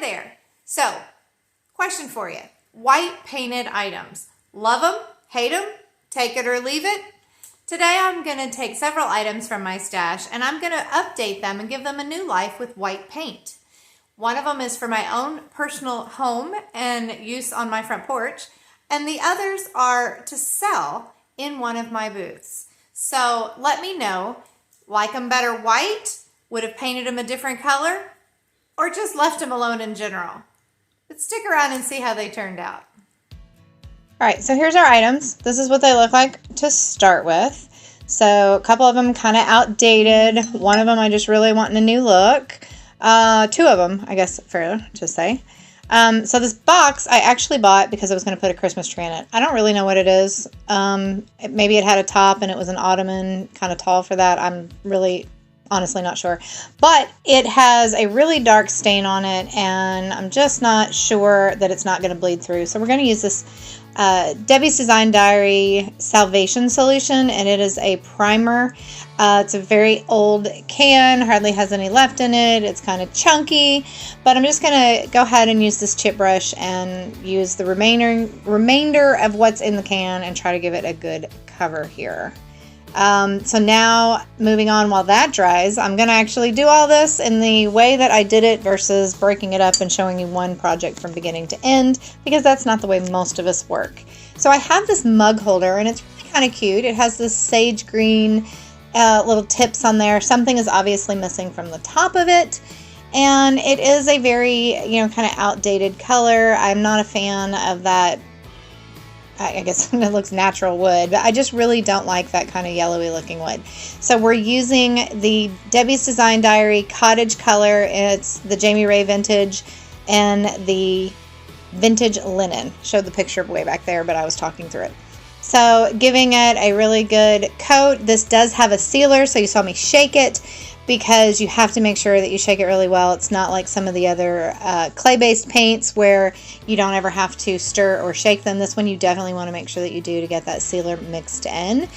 there. So, question for you. White painted items. Love them? Hate them? Take it or leave it? Today I'm going to take several items from my stash and I'm going to update them and give them a new life with white paint. One of them is for my own personal home and use on my front porch, and the others are to sell in one of my booths. So let me know, like them better white, would have painted them a different color, or just left them alone in general. But stick around and see how they turned out. All right, so here's our items. This is what they look like to start with. So a couple of them kind of outdated. One of them I just really want a new look. Two of them, I guess, fair to say. So this box I actually bought because I was going to put a Christmas tree in it. I don't really know what it is. Maybe it had a top and it was an ottoman, kind of tall for that. I'm really honestly not sure. But it has a really dark stain on it, and I'm just not sure that it's not going to bleed through. So we're going to use this Debi's Design Diary Salvation Solution, and it is a primer. It's a very old can, hardly has any left in it. It's kind of chunky, but I'm just going to go ahead and use this chip brush and use the remainder of what's in the can and try to give it a good cover here. So now moving on while that dries, I'm going to actually do all this in the way that I did it versus breaking it up and showing you one project from beginning to end, because that's not the way most of us work. So I have this mug holder and it's really kind of cute. It has this sage green little tips on there. Something is obviously missing from the top of it. And it is a very, kind of outdated color. I'm not a fan of that. I guess it looks natural wood, but I just really don't like that kind of yellowy looking wood. So we're using the Debi's Design Diary Cottage Color. It's the Jami Ray Vintage and the Vintage Linen. Showed the picture way back there, but I was talking through it. So giving it a really good coat. This does have a sealer, so you saw me shake it, because you have to make sure that you shake it really well. It's not like some of the other clay-based paints where you don't ever have to stir or shake them. This one you definitely want to make sure that you do to get that sealer mixed in.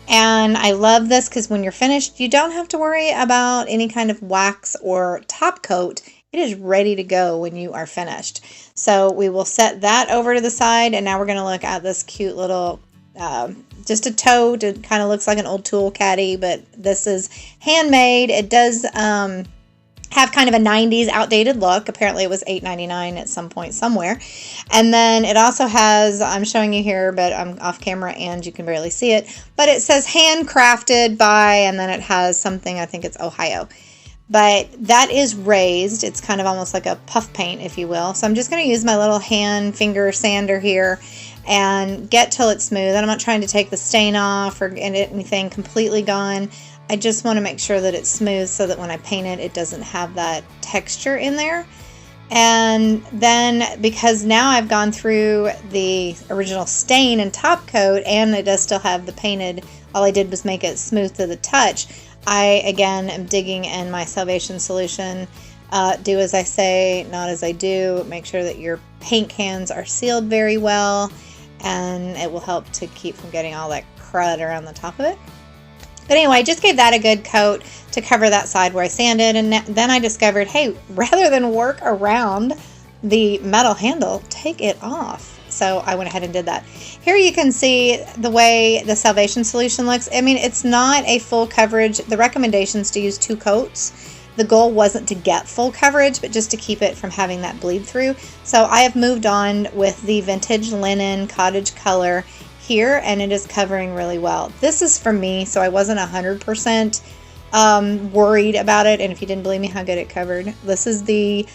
And I love this because when you're finished, you don't have to worry about any kind of wax or top coat. It is ready to go when you are finished. So we will set that over to the side, and now we're going to look at this cute little just a tote. It kind of looks like an old tool caddy, but this is handmade. It does have kind of a 90s outdated look. Apparently it was $8.99 at some point somewhere. And then it also has, I'm showing you here, but I'm off camera and you can barely see it, but it says handcrafted by, and then it has something, I think it's Ohio. But that is raised. It's kind of almost like a puff paint, if you will. So I'm just going to use my little hand finger sander here and get till it's smooth. And I'm not trying to take the stain off or get anything completely gone. I just want to make sure that it's smooth so that when I paint it, it doesn't have that texture in there. And then because now I've gone through the original stain and top coat, and it does still have the painted, all I did was make it smooth to the touch. I, again, am digging in my Salvation Solution. Do as I say, not as I do. Make sure that your paint cans are sealed very well, and it will help to keep from getting all that crud around the top of it. But anyway, I just gave that a good coat to cover that side where I sanded, and then I discovered, hey, rather than work around the metal handle, take it off. So I went ahead and did that. Here you can see the way the Salvation Solution looks. I mean, it's not a full coverage. The recommendation is to use 2 coats. The goal wasn't to get full coverage, but just to keep it from having that bleed through. So I have moved on with the Vintage Linen Cottage Color here, and it is covering really well. This is for me, so I wasn't 100% worried about it. And if you didn't believe me how good it covered, this is the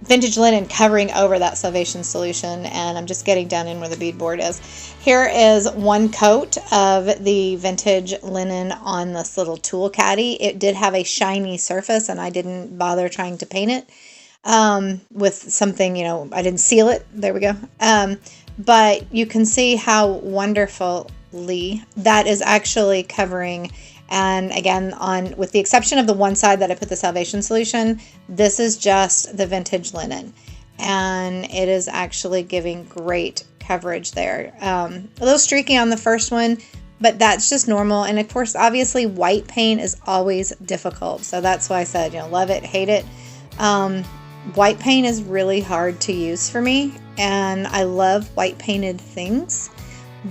Vintage Linen covering over that Salvation Solution, and I'm just getting down in where the beadboard is. Here is 1 coat of the Vintage Linen on this little tool caddy. It did have a shiny surface, and I didn't bother trying to paint it with something, I didn't seal it. There we go. But you can see how wonderfully that is actually covering. And again, with the exception of the one side that I put the Salvation Solution, this is just the Vintage Linen. And it is actually giving great coverage there. A little streaky on the first one, but that's just normal. And of course, obviously, white paint is always difficult. So that's why I said, love it, hate it. white paint is really hard to use for me, and I love white painted things,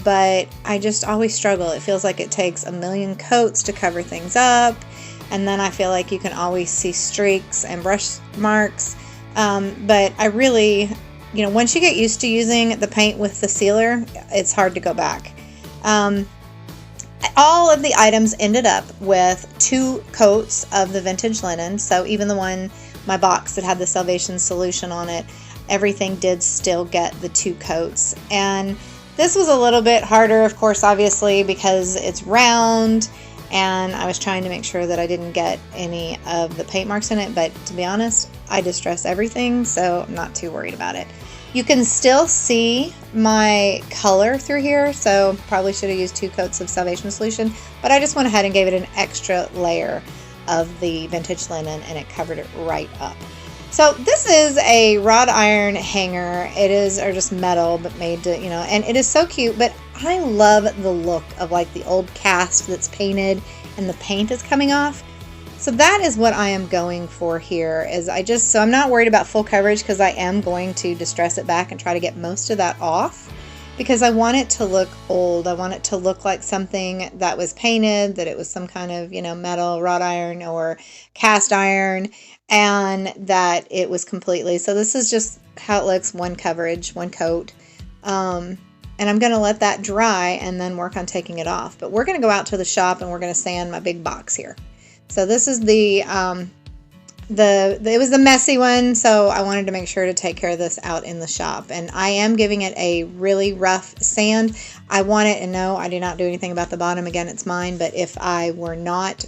but I just always struggle. It feels like it takes a million coats to cover things up, and then I feel like you can always see streaks and brush marks. But I really, once you get used to using the paint with the sealer, it's hard to go back. All of the items ended up with 2 coats of the vintage linen, so even the one, my box that had the Salvation solution on it, everything did still get the 2 coats. And this was a little bit harder, of course, obviously, because it's round, and I was trying to make sure that I didn't get any of the paint marks in it, but to be honest, I distress everything, so I'm not too worried about it. You can still see my color through here, so probably should have used 2 coats of Salvation solution, but I just went ahead and gave it an extra layer of the vintage linen, and it covered it right up. So this is a wrought iron hanger. It is, or just metal, but made to, and it is so cute, but I love the look of like the old cast that's painted and the paint is coming off. So that is what I am going for here, is so I'm not worried about full coverage, because I am going to distress it back and try to get most of that off, because I want it to look old. I want it to look like something that was painted, that it was some kind of, metal, wrought iron or cast iron, and that it was completely. So this is just how it looks, one coverage, one coat. And I'm going to let that dry and then work on taking it off. But we're going to go out to the shop and we're going to sand my big box here. So this is it was the messy one, so I wanted to make sure to take care of this out in the shop. And I am giving it a really rough sand. I want it, and no, I do not do anything about the bottom. Again, it's mine, but if I were not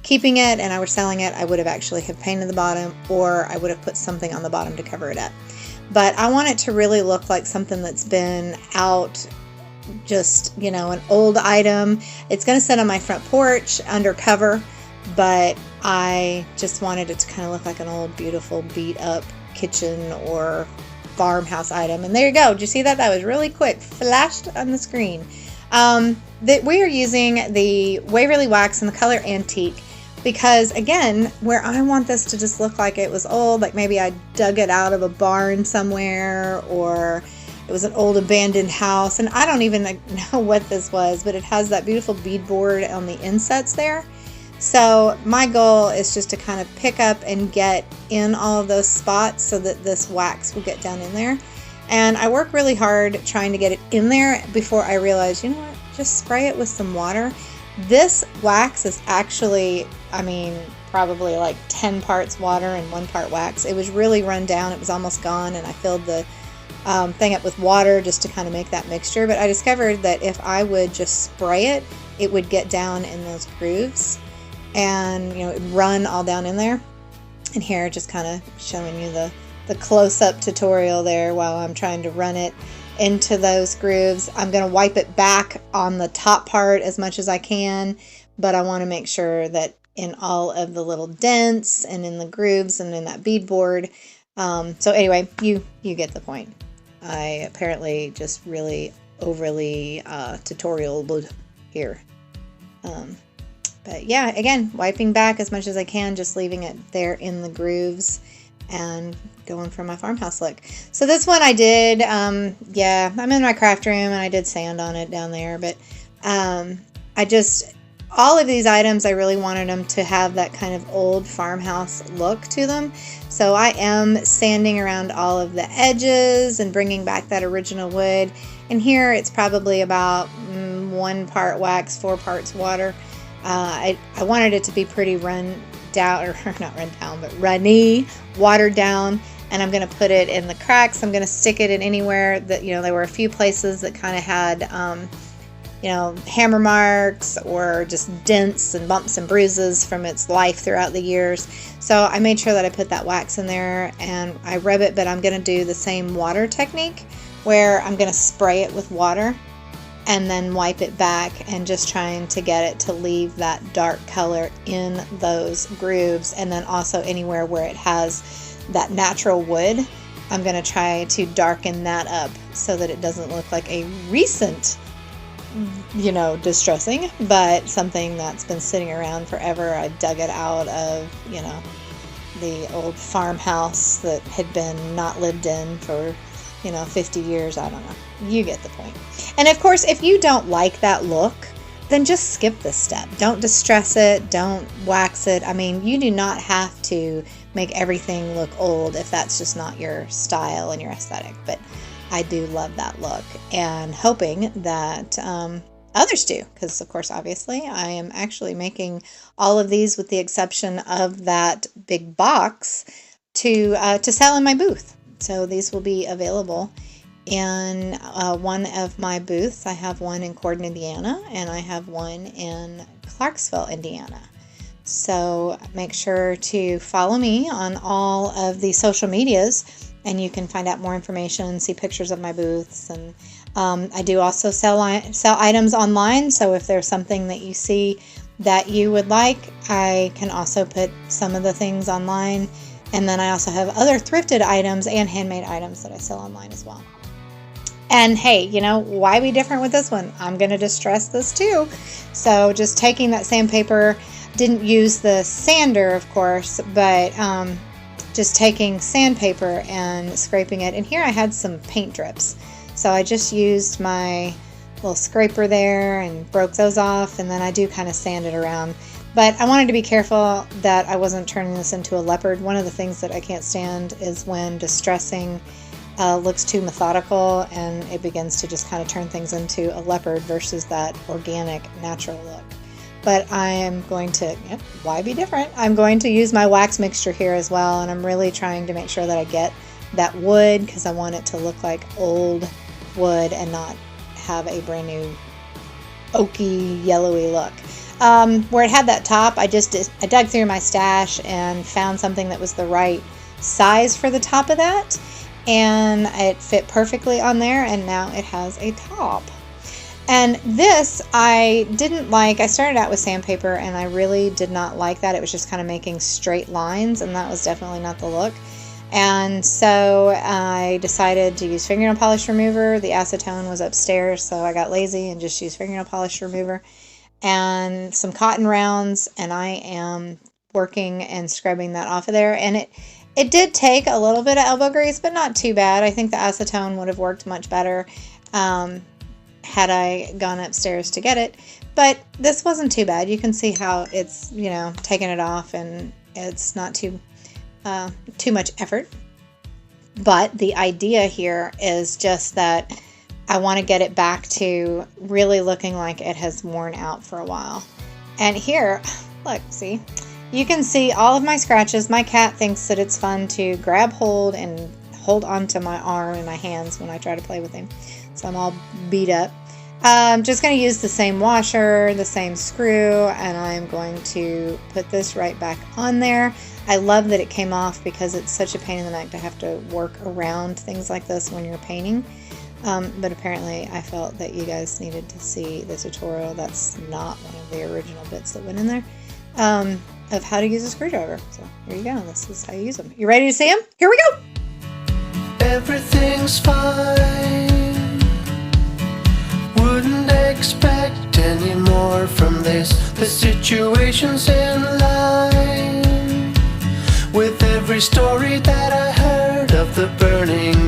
keeping it and I were selling it, I would have actually have painted the bottom, or I would have put something on the bottom to cover it up. But I want it to really look like something that's been out, just, an old item. It's going to sit on my front porch under cover, but I just wanted it to kind of look like an old, beautiful, beat up kitchen or farmhouse item. And there you go. Did you see that? That was really quick. Flashed on the screen. We are using the Waverly Wax in the color Antique, because again, where I want this to just look like it was old, like maybe I dug it out of a barn somewhere, or it was an old abandoned house, and I don't even know what this was, but it has that beautiful beadboard on the insets there. So my goal is just to kind of pick up and get in all of those spots so that this wax will get down in there. And I work really hard trying to get it in there before I realize, you know what, just spray it with some water. This wax is actually, probably like 10 parts water and 1 part wax. It was really run down. It was almost gone, and I filled the thing up with water just to kind of make that mixture. But I discovered that if I would just spray it, it would get down in those grooves and, run all down in there. And here, just kind of showing you the close-up tutorial there while I'm trying to run it into those grooves. I'm going to wipe it back on the top part as much as I can, but I want to make sure that in all of the little dents and in the grooves and in that beadboard. So anyway, you get the point. I apparently just really overly tutorialed here. But yeah, again, wiping back as much as I can, just leaving it there in the grooves and going for my farmhouse look. So this one I did, I'm in my craft room and I did sand on it down there, but all of these items, I really wanted them to have that kind of old farmhouse look to them. So I am sanding around all of the edges and bringing back that original wood. And here it's probably about 1 part wax, 4 parts water. I wanted it to be pretty run down, or not run down, but runny, watered down. And I'm going to put it in the cracks. I'm going to stick it in anywhere that, there were a few places that kind of had, hammer marks or just dents and bumps and bruises from its life throughout the years. So I made sure that I put that wax in there and I rub it, but I'm going to do the same water technique where I'm going to spray it with water and then wipe it back, and just trying to get it to leave that dark color in those grooves. And then also anywhere where it has that natural wood, I'm going to try to darken that up so that it doesn't look like a recent, distressing, but something that's been sitting around forever. I dug it out of, the old farmhouse that had been not lived in for, 50 years. I don't know. You get the point. And of course, if you don't like that look, then just skip this step. Don't distress it. Don't wax it. I mean, you do not have to make everything look old if that's just not your style and your aesthetic. But I do love that look, and hoping that others do, because of course, obviously, I am actually making all of these with the exception of that big box to sell in my booth. So these will be available in one of my booths. I have one in Corden, Indiana, and I have one in Clarksville, Indiana. So make sure to follow me on all of the social medias, and you can find out more information, see pictures of my booths. And I do also sell items online, so if there's something that you see that you would like, I can also put some of the things online. And then I also have other thrifted items and handmade items that I sell online as well. And hey, why be different with this one? I'm going to distress this too. So just taking that sandpaper, didn't use the sander, of course, but just taking sandpaper and scraping it. And here I had some paint drips. So I just used my little scraper there and broke those off. And then I do kind of sand it around. But I wanted to be careful that I wasn't turning this into a leopard. One of the things that I can't stand is when distressing looks too methodical and it begins to just kind of turn things into a leopard versus that organic, natural look. But I am going to, why be different? I'm going to use my wax mixture here as well, and I'm really trying to make sure that I get that wood, because I want it to look like old wood and not have a brand new oaky, yellowy look. Where it had that top, I dug through my stash and found something that was the right size for the top of that, and it fit perfectly on there, and now it has a top. And this I didn't like. I started out with sandpaper and I really did not like that. It was just kind of making straight lines, and that was definitely not the look. And so I decided to use fingernail polish remover. The acetone was upstairs, so I got lazy and just used fingernail polish remover and some cotton rounds, and I am working and scrubbing that off of there. And it did take a little bit of elbow grease, but not too bad. I think the acetone would have worked much better had I gone upstairs to get it. But this wasn't too bad. You can see how it's, taking it off, and it's not too much effort. But the idea here is just that I want to get it back to really looking like it has worn out for a while. And here, look, see, you can see all of my scratches. My cat thinks that it's fun to grab hold and hold onto my arm and my hands when I try to play with him. So I'm all beat up. I'm just going to use the same washer, the same screw, and I'm going to put this right back on there. I love that it came off because it's such a pain in the neck to have to work around things like this when you're painting. But apparently I felt that you guys needed to see the tutorial. That's not one of the original bits that went in there, of how to use a screwdriver. So here you go. This is how you use them. You ready to see them? Here we go. Everything's fine. Wouldn't expect any more from this. The situation's in line with every story that I heard of the burning